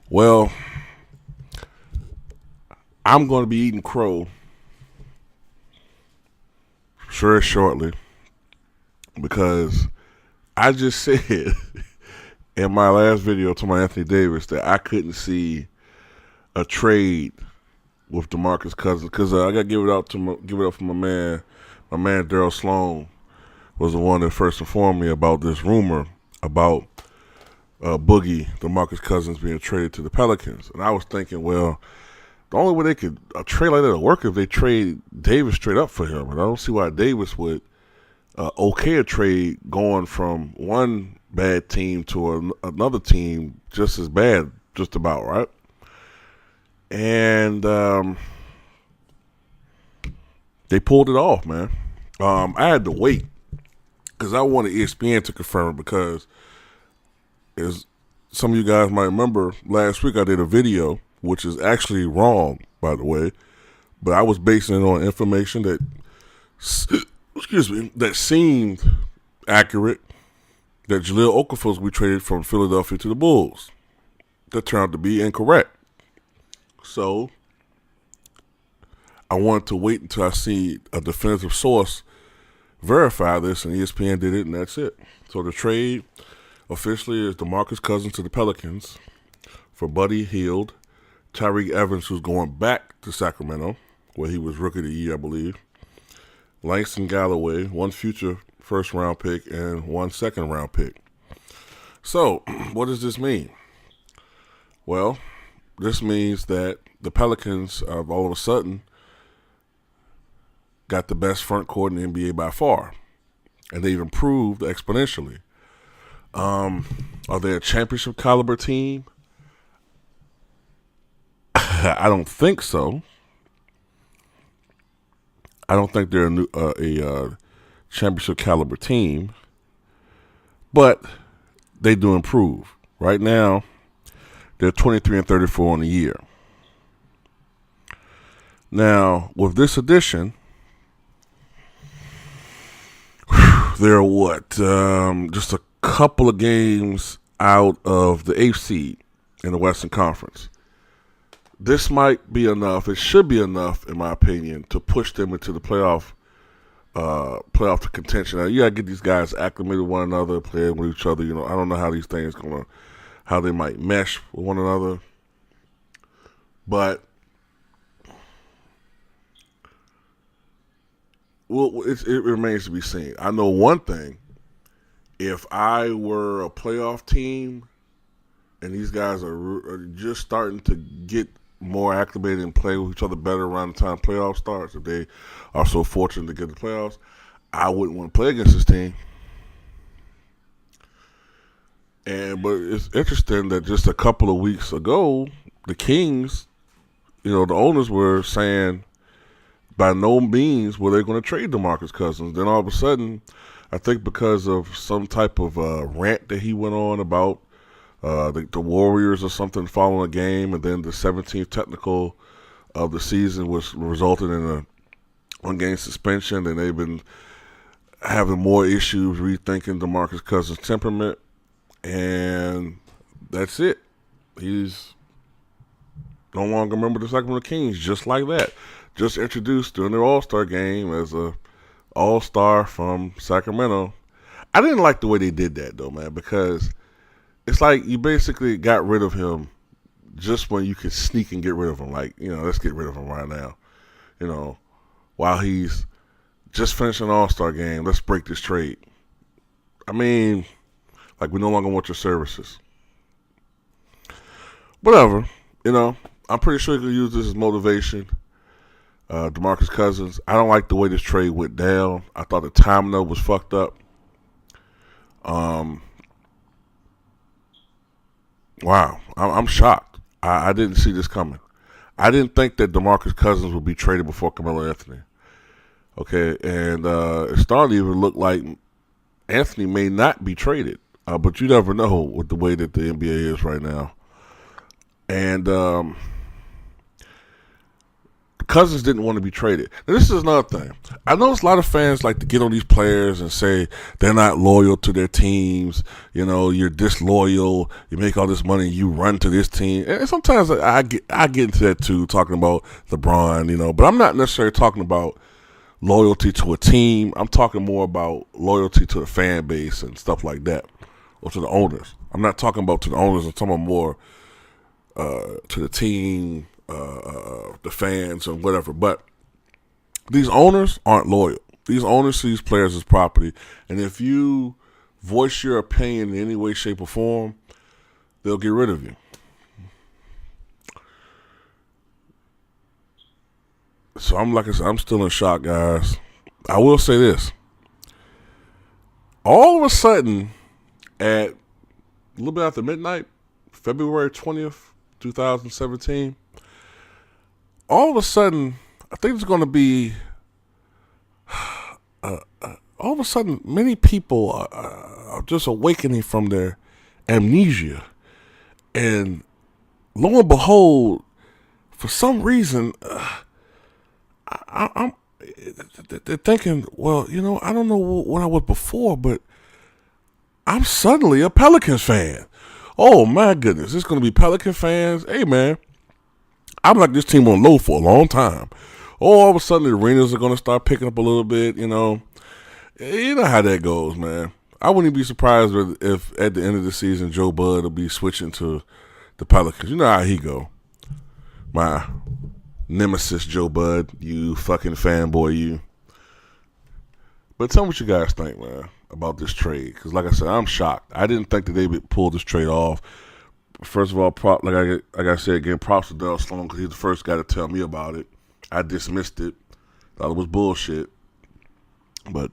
Well, I'm going to be eating crow sure shortly because I just said in my last video to my Anthony Davis that I couldn't see a trade with DeMarcus Cousins because I got to give it up for my man. My man Daryl Sloan was the one that first informed me about this rumor about Boogie DeMarcus Cousins being traded to the Pelicans, and I was thinking, well, the only way they could a trade like that would work if they trade Davis straight up for him, and I don't see why Davis would okay a trade going from one bad team to another team just as bad, just about, right? And they pulled it off, man. I had to wait because I wanted ESPN to confirm it because, as some of you guys might remember, last week I did a video, which is actually wrong, by the way, but I was basing it on information that, that seemed accurate, that Jahlil Okafor was traded from Philadelphia to the Bulls. That turned out to be incorrect. So I wanted to wait until I see a definitive source verify this, and ESPN did it, and that's it. So the trade officially is DeMarcus Cousins to the Pelicans for Buddy Hield, Tyreke Evans, who's going back to Sacramento, where he was Rookie of the Year, I believe, Langston Galloway, one future first-round pick, and one second-round pick. So what does this mean? Well, this means that the Pelicans have all of a sudden got the best front court in the NBA by far, and they've improved exponentially. Are they a championship caliber team? I don't think so. I don't think they're a championship caliber team, but they do improve. Right now, they're 23-34 on the year. Now, with this addition, they're just a couple of games out of the 8th seed in the Western Conference. This might be enough. It should be enough, in my opinion, to push them into the playoff to contention. Now, you gotta get these guys acclimated with one another, playing with each other. I don't know how these things how they might mesh with one another, but it remains to be seen. I know one thing: if I were a playoff team, and these guys are just starting to get more acclimated and play with each other better around the time playoffs starts, if they are so fortunate to get the playoffs, I wouldn't want to play against this team. But it's interesting that just a couple of weeks ago, the Kings, the owners were saying by no means were they going to trade DeMarcus Cousins. Then all of a sudden, I think because of some type of rant that he went on about the Warriors or something following a game, and then the 17th technical of the season was resulted in a one-game suspension, and they've been having more issues rethinking DeMarcus Cousins' temperament, and that's it. He's no longer a member of the Sacramento Kings, just like that. Just introduced during their All-Star game as a All-Star from Sacramento. I didn't like the way they did that, though, man, because it's like you basically got rid of him just when you could sneak and get rid of him. Like, let's get rid of him right now. While he's just finished an All-Star game, let's break this trade. I mean, like, we no longer want your services. Whatever, I'm pretty sure he could use this as motivation. DeMarcus Cousins, I don't like the way this trade went down. I thought the timing though was fucked up. Wow, I'm shocked. I didn't see this coming. I didn't think that DeMarcus Cousins would be traded before Carmelo Anthony. Okay, and it's starting to even look like Anthony may not be traded. But you never know with the way that the NBA is right now. And Cousins didn't want to be traded. Now, this is another thing. I know a lot of fans like to get on these players and say they're not loyal to their teams. You know, you're disloyal. You make all this money, you run to this team. And sometimes I get into that too, talking about LeBron. You know, but I'm not necessarily talking about loyalty to a team. I'm talking more about loyalty to the fan base and stuff like that, or to the owners. I'm not talking about to the owners. I'm talking more to the team, the fans, and whatever. But these owners aren't loyal. These owners see these players as property, and if you voice your opinion in any way, shape, or form, they'll get rid of you. So like I said, I'm still in shock, guys. I will say this. All of a sudden, at a little bit after midnight, February 20th, 2017, all of a sudden, I think it's going to be, all of a sudden, many people are just awakening from their amnesia. And lo and behold, for some reason, they're thinking, well, you know, I don't know what I was before, but I'm suddenly a Pelicans fan. Oh, my goodness. It's going to be Pelican fans. Hey, man, I've liked this team on low for a long time. Oh, all of a sudden, the arenas are going to start picking up a little bit, you know. You know how that goes, man. I wouldn't be surprised if at the end of the season, Joe Bud will be switching to the Pelicans. You know how he go. My nemesis, Joe Bud, you fucking fanboy, you. But tell me what you guys think, man, about this trade. Because like I said, I'm shocked. I didn't think that they would pull this trade off. First of all, like I said again, props to Darryl Sloan because he's the first guy to tell me about it. I dismissed it. Thought it was bullshit. But